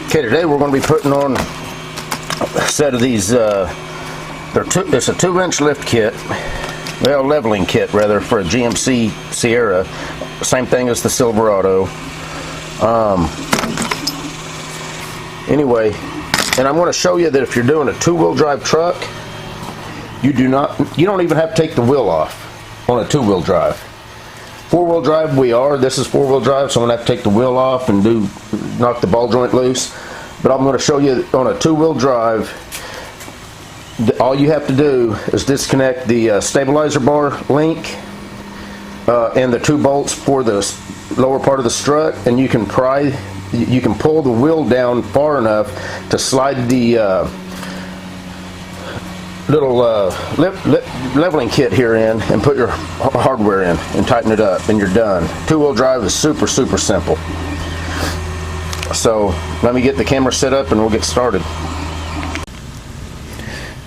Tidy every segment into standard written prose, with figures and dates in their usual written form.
Okay, today we're going to be putting on a set of these, it's a 2-inch lift kit, well, leveling kit rather, for a GMC Sierra, same thing as the Silverado. Anyway, and I'm going to show you that if you're doing a 2-wheel drive truck, you don't even have to take the wheel off on a 2-wheel drive. 4-wheel drive this is 4-wheel drive, so I'm going to have to take the wheel off and knock the ball joint loose. But I'm going to show you on a 2-wheel drive, all you have to do is disconnect the stabilizer bar link and the 2 bolts for the lower part of the strut, and you can pull the wheel down far enough to slide the little leveling kit here in and put your hardware in and tighten it up, and you're done. 2-wheel drive is super simple. So let me get the camera set up and we'll get started.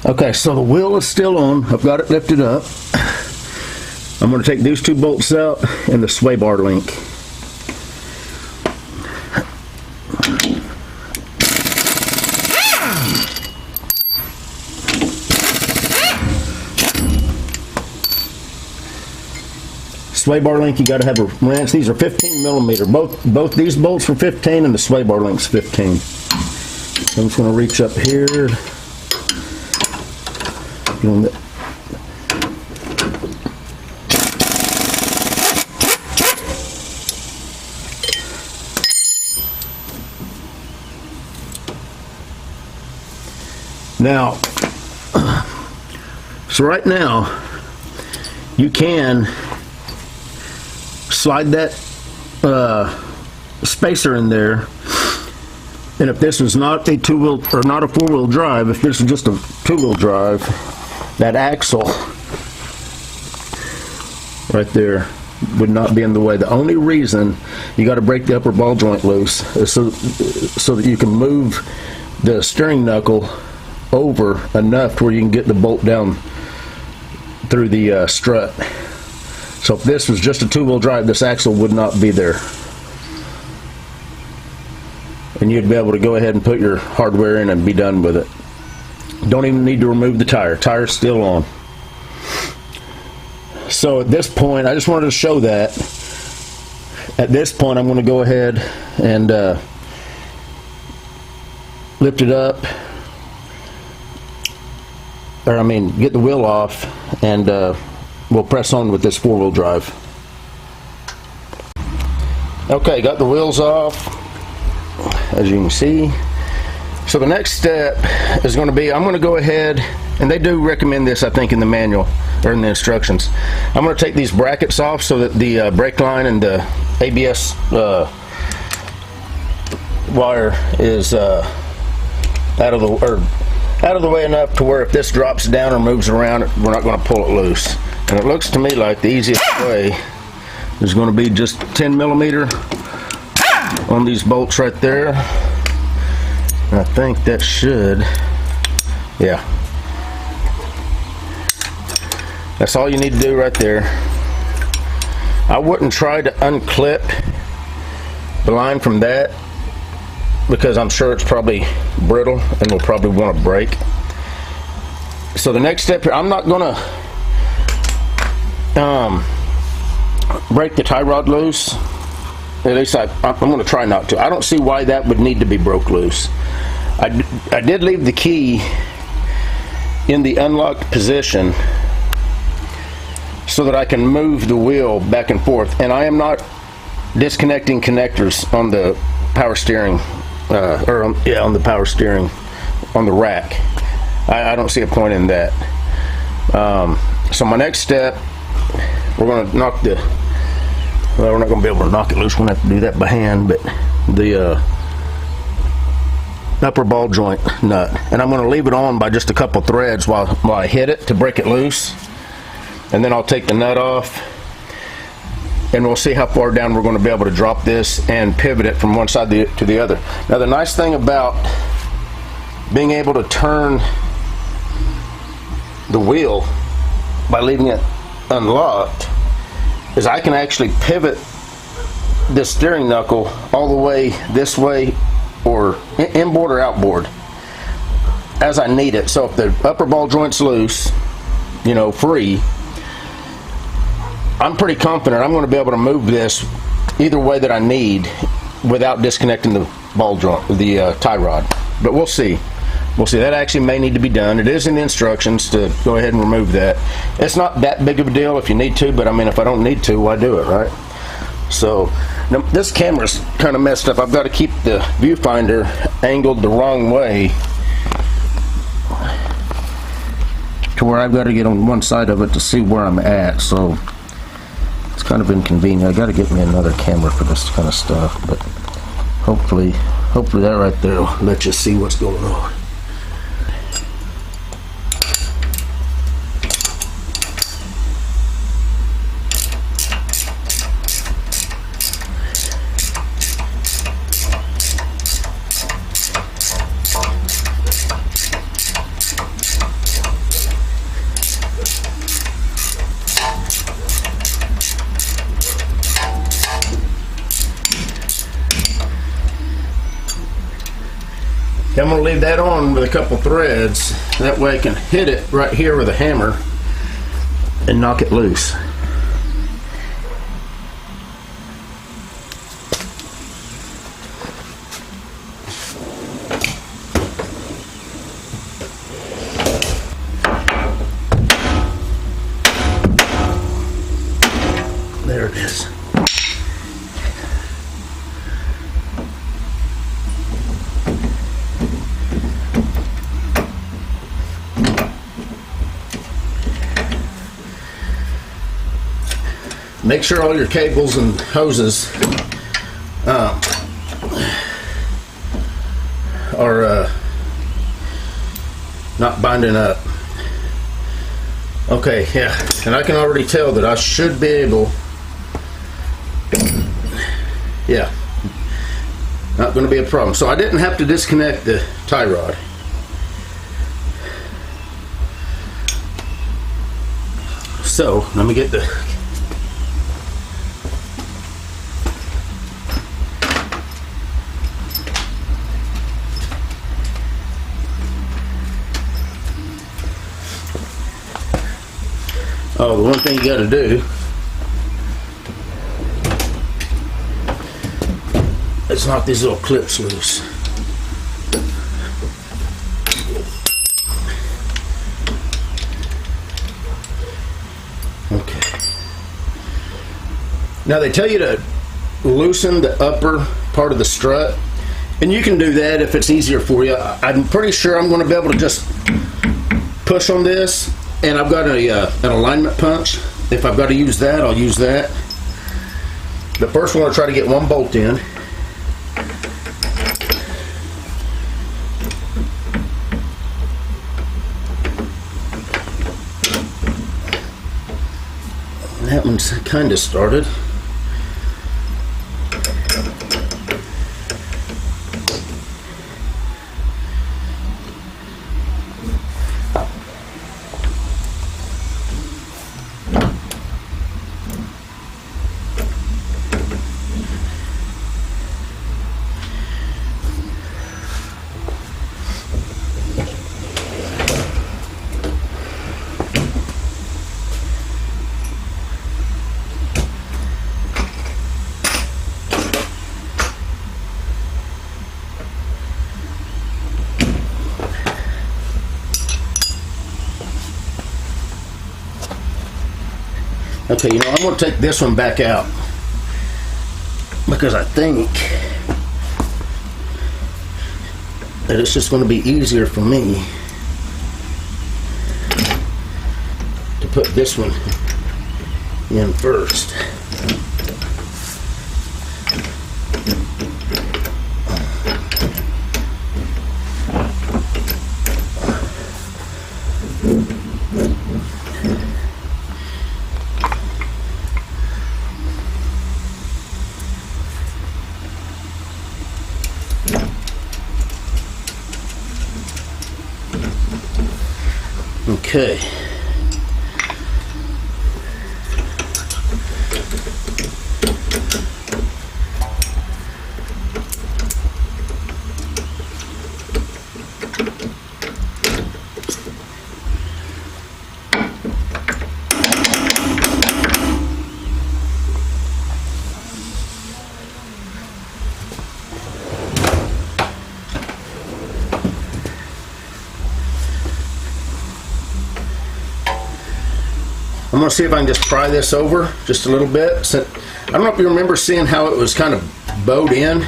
Okay, so the wheel is still on. I've got it lifted up. I'm going to take these 2 bolts out and the sway bar link. Sway bar link, you got to have a wrench. These are 15 millimeter. Both these bolts are 15 and the sway bar link's 15. So I'm just going to reach up here. Now, so right now, you can slide that spacer in there, and if this was not a 2-wheel or not a 4-wheel drive, if this is just a 2-wheel drive, that axle right there would not be in the way. The only reason you got to break the upper ball joint loose is so that you can move the steering knuckle over enough to where you can get the bolt down through the strut. So if this was just a 2-wheel drive, this axle would not be there. And you'd be able to go ahead and put your hardware in and be done with it. Don't even need to remove the tire. Tire's still on. So at this point, I just wanted to show that. At this point, I'm going to go ahead and lift it up. Get the wheel off, and we'll press on with this 4-wheel drive. Okay, got the wheels off, as you can see. So the next step is going to be, I'm going to go ahead, and they do recommend this, I think, in the manual or in the instructions. I'm going to take these brackets off so that the brake line and the ABS wire is out of the way enough to where if this drops down or moves around, we're not going to pull it loose. And it looks to me like the easiest way is going to be just 10 millimeter on these bolts right there. And I think that should, yeah. That's all you need to do right there. I wouldn't try to unclip the line from that, because I'm sure it's probably brittle and will probably want to break. So the next step here, I'm not going to break the tie rod loose. At least I'm going to try not to. I don't see why that would need to be broke loose. I did leave the key in the unlocked position so that I can move the wheel back and forth, and I am not disconnecting connectors on the power steering on the power steering on the rack. I don't see a point in that. So my next step, we're going to knock we're not going to be able to knock it loose. We're going to have to do that by hand, but the upper ball joint nut, and I'm going to leave it on by just a couple threads while I hit it to break it loose, and then I'll take the nut off, and we'll see how far down we're going to be able to drop this and pivot it from one side to the other. Now the nice thing about being able to turn the wheel by leaving it unlocked is I can actually pivot this steering knuckle all the way this way or inboard or outboard, as I need it. So if the upper ball joint's loose, you know, free, I'm pretty confident I'm going to be able to move this either way that I need without disconnecting the ball joint, the tie rod. But we'll see. We'll see. That actually may need to be done. It is in the instructions to go ahead and remove that. It's not that big of a deal if you need to, but I mean, if I don't need to, why do it, right? So now this camera's kind of messed up. I've got to keep the viewfinder angled the wrong way to where I've got to get on one side of it to see where I'm at. So it's kind of inconvenient. I got to get me another camera for this kind of stuff, but hopefully that right there will let you see what's going on. I'm going to leave that on with a couple threads. That way I can hit it right here with a hammer and knock it loose. There it is. Make sure all your cables and hoses are not binding up. Okay, yeah, and I can already tell that I should be able, yeah, not going to be a problem. So I didn't have to disconnect the tie rod. So let me get the the one thing you got to do is knock these little clips loose. Okay. Now they tell you to loosen the upper part of the strut, and you can do that if it's easier for you. I'm pretty sure I'm going to be able to just push on this. And I've got an alignment punch. If I've got to use that, I'll use that. But first we're going to try to get one bolt in. And that one's kind of started. Okay, you know, I'm going to take this one back out because I think that it's just going to be easier for me to put this one in first. Okay. I'm going to see if I can just pry this over just a little bit. So, I don't know if you remember seeing how it was kind of bowed in.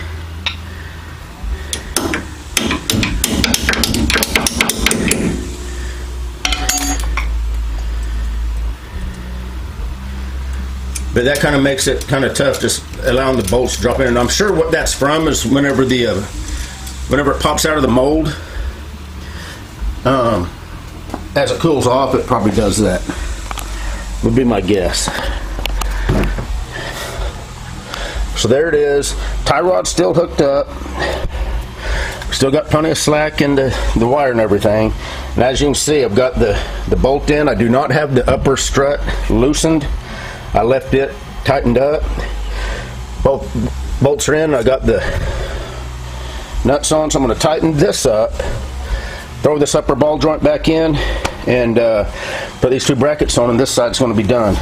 But that kind of makes it kind of tough, just allowing the bolts to drop in. And I'm sure what that's from is whenever it pops out of the mold, as it cools off, it probably does that. Would be my guess. So there it is. Tie rod's still hooked up. Still got plenty of slack in the wire and everything. And as you can see, I've got the bolt in. I do not have the upper strut loosened. I left it tightened up. Both bolts are in. I got the nuts on, so I'm going to tighten this up. Throw this upper ball joint back in and put these two brackets on, and this side's going to be done.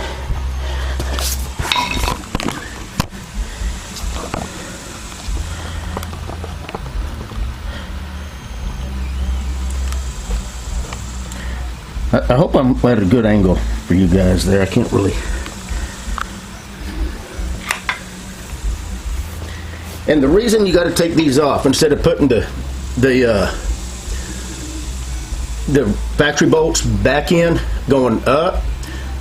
I hope I'm at a good angle for you guys there. I can't really. And the reason you got to take these off instead of putting the factory bolts back in going up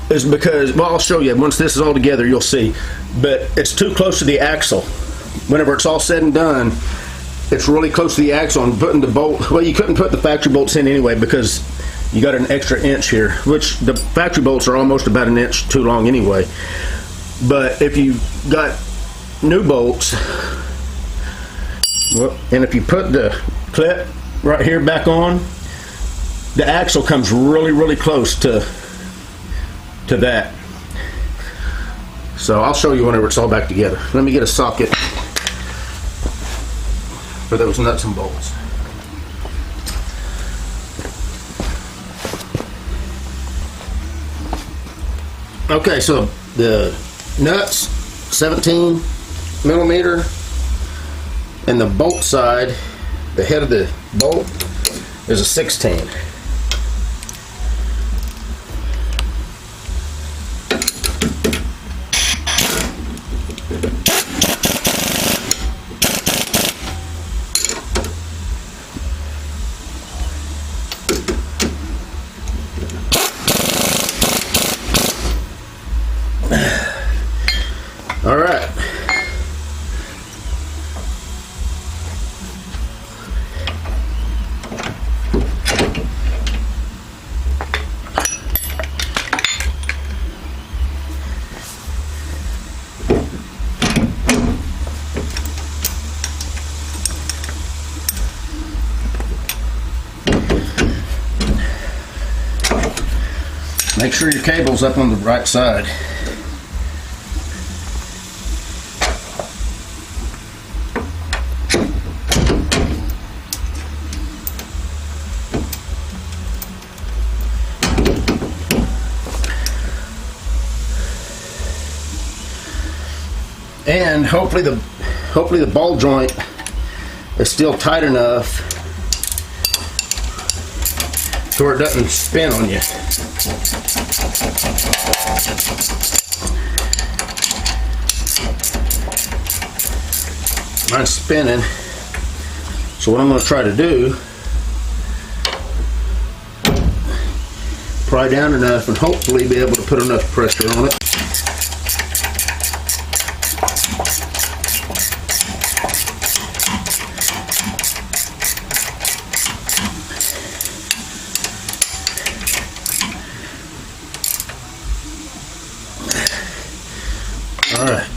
is because, well, I'll show you once this is all together, you'll see, but it's too close to the axle. Whenever it's all said and done, it's really close to the axle, and putting the bolt, well, you couldn't put the factory bolts in anyway because you got an extra inch here, which the factory bolts are almost about an inch too long anyway. But if you got new bolts, well, and if you put the clip right here back on, the axle comes really, really close to that. So I'll show you whenever it's all back together. Let me get a socket for those nuts and bolts. Okay, so the nuts, 17 millimeter, and the bolt side, the head of the bolt, is a 16. All right. Make sure your cable's up on the right side. And hopefully the ball joint is still tight enough to where it doesn't spin on you. Mine's spinning, so what I'm going to try to do, pry down enough and hopefully be able to put enough pressure on it. All right.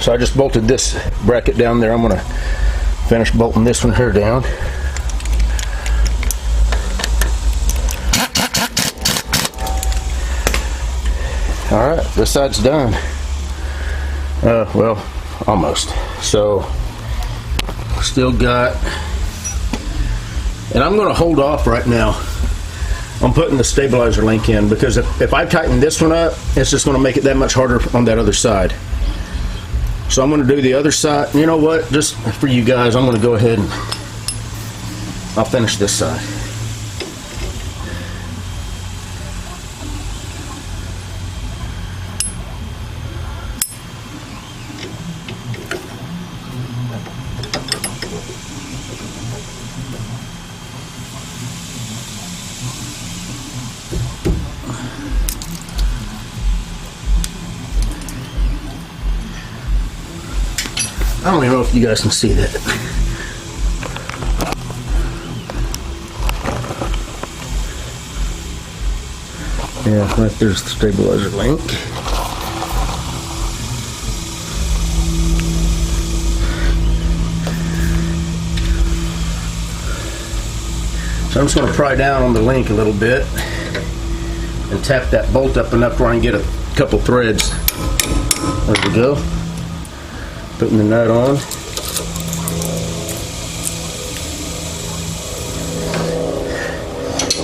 So I just bolted this bracket down there. I'm going to finish bolting this one here down. Alright, this side's done. Well, almost. So, still got, and I'm going to hold off right now on putting the stabilizer link in, because if I tighten this one up, it's just going to make it that much harder on that other side. So I'm going to do the other side. You know what? Just for you guys, I'm going to go ahead and I'll finish this side. I don't even know if you guys can see that. Yeah, right there's the stabilizer link. So I'm just going to pry down on the link a little bit and tap that bolt up enough where I can get a couple threads. There we go. Putting the nut on.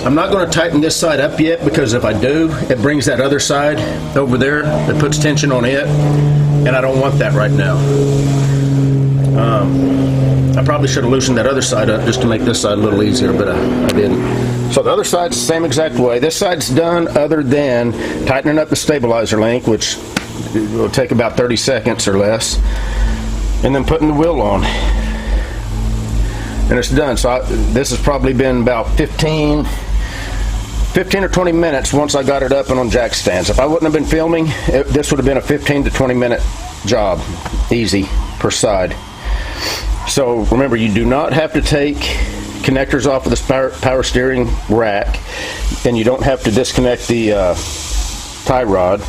I'm not going to tighten this side up yet, because if I do, it brings that other side over there. It puts tension on it, and I don't want that right now. I probably should have loosened that other side up just to make this side a little easier, but I didn't. So the other side's the same exact way. This side's done, other than tightening up the stabilizer link, which will take about 30 seconds or less, and then putting the wheel on, and it's done. So this has probably been about 15 or 20 minutes once I got it up and on jack stands. If I wouldn't have been filming, this would have been a 15 to 20 minute job, easy, per side. So remember, you do not have to take connectors off of the power steering rack, and you don't have to disconnect the tie rod.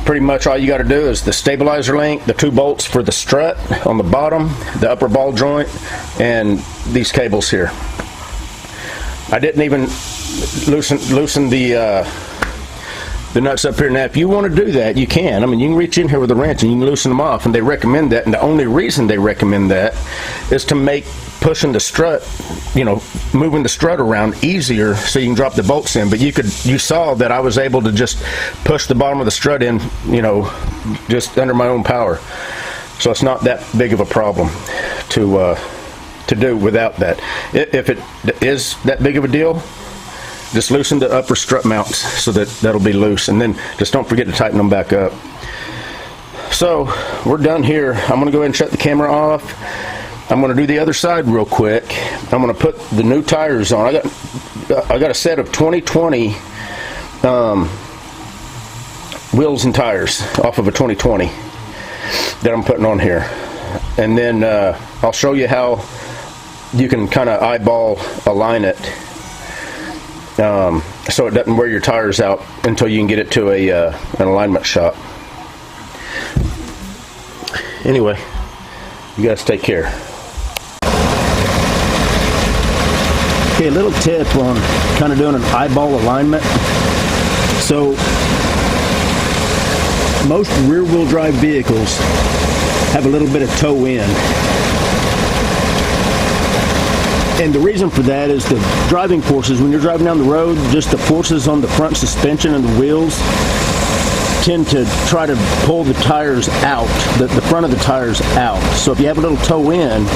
Pretty much all you got to do is the stabilizer link, the 2 bolts for the strut on the bottom, the upper ball joint, and these cables here. I didn't even loosen the nuts up here. Now, if you want to do that, you can. I mean, you can reach in here with a wrench and you can loosen them off, and they recommend that. And the only reason they recommend that is to make pushing the strut, you know, moving the strut around easier, so you can drop the bolts in. But you saw that I was able to just push the bottom of the strut in, you know, just under my own power. So it's not that big of a problem to do without that. If it is that big of a deal, just loosen the upper strut mounts so that'll be loose, and then just don't forget to tighten them back up. So we're done here. I'm going to go ahead and shut the camera off. I'm going to do the other side real quick. I'm going to put the new tires on. I got a set of 2020 wheels and tires off of a 2020 that I'm putting on here, and then I'll show you how you can kind of eyeball align it, so it doesn't wear your tires out until you can get it to an alignment shop. Anyway, you guys take care. Okay, a little tip on kind of doing an eyeball alignment. So most rear-wheel drive vehicles have a little bit of toe in. And the reason for that is the driving forces. When you're driving down the road, just the forces on the front suspension and the wheels tend to try to pull the tires out, the front of the tires out. So if you have a little toe in,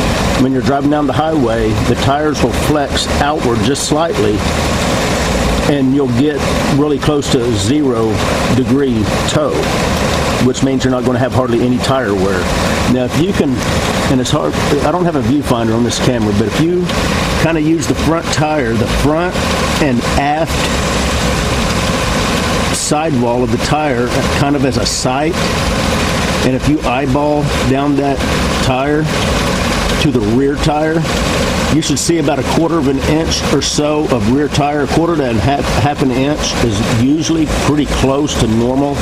when you're driving down the highway, the tires will flex outward just slightly, and you'll get really close to 0 degree toe, which means you're not going to have hardly any tire wear. Now if you can, and it's hard, I don't have a viewfinder on this camera, but if you kind of use the front tire, the front and aft sidewall of the tire kind of as a sight, and if you eyeball down that tire to the rear tire, you should see about 1/4 of an inch or so of rear tire. 1/4 to half an inch is usually pretty close to normal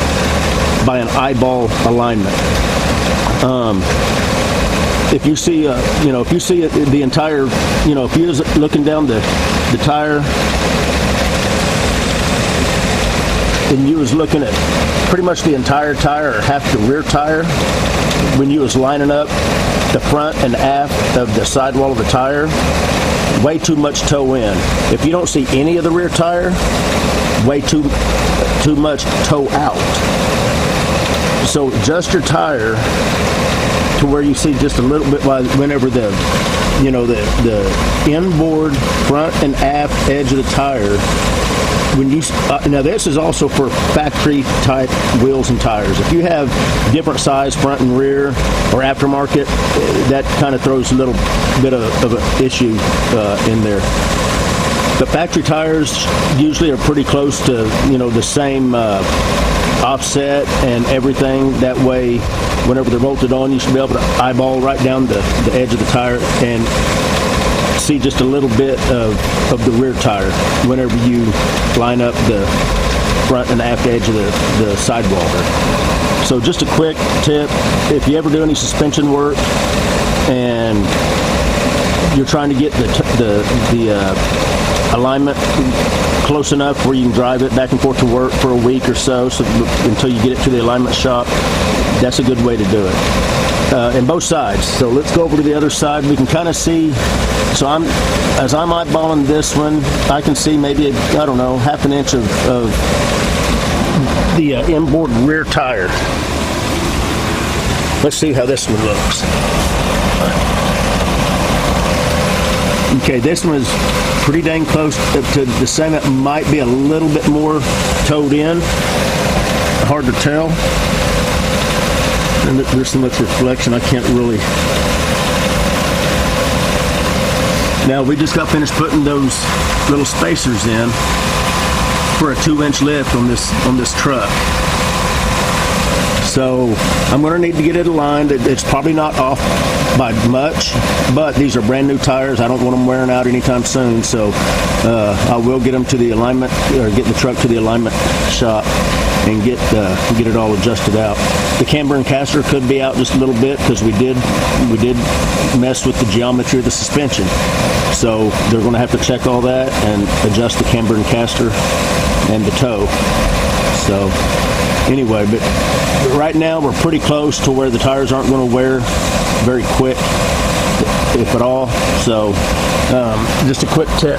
by an eyeball alignment. If you see, if you see the entire, if you're looking down the tire, and you was looking at pretty much the entire tire or half the rear tire, when you was lining up the front and aft of the sidewall of the tire, way too much toe in. If you don't see any of the rear tire, way too much toe out. So adjust your tire to where you see just a little bit whenever the inboard front and aft edge of the tire. When you now this is also for factory type wheels and tires. If you have different size front and rear or aftermarket, that kind of throws a little bit of an issue in there. The factory tires usually are pretty close to the same offset and everything. That way, whenever they're bolted on, you should be able to eyeball right down the edge of the tire and see just a little bit of the rear tire whenever you line up the front and aft edge of the sidewall. So just a quick tip, if you ever do any suspension work and you're trying to get the alignment close enough where you can drive it back and forth to work for a week or so until you get it to the alignment shop, that's a good way to do it. And both sides. So let's go over to the other side. We can kind of see, so as I'm eyeballing this one, I can see maybe, half an inch of the inboard rear tire. Let's see how this one looks. Okay, this one is pretty dang close to the same. It might be a little bit more towed in. Hard to tell. And there's so much reflection, I can't really. Now, we just got finished putting those little spacers in for a 2-inch lift on this truck. So I'm going to need to get it aligned. It's probably not off by much, but these are brand new tires. I don't want them wearing out anytime soon, so I will get them to the alignment, or get the truck to the alignment shop and get it all adjusted out. The camber and caster could be out just a little bit because we did mess with the geometry of the suspension. So they're going to have to check all that and adjust the camber and caster and the toe. So anyway, but right now we're pretty close to where the tires aren't going to wear very quick, if at all. So just a quick tip.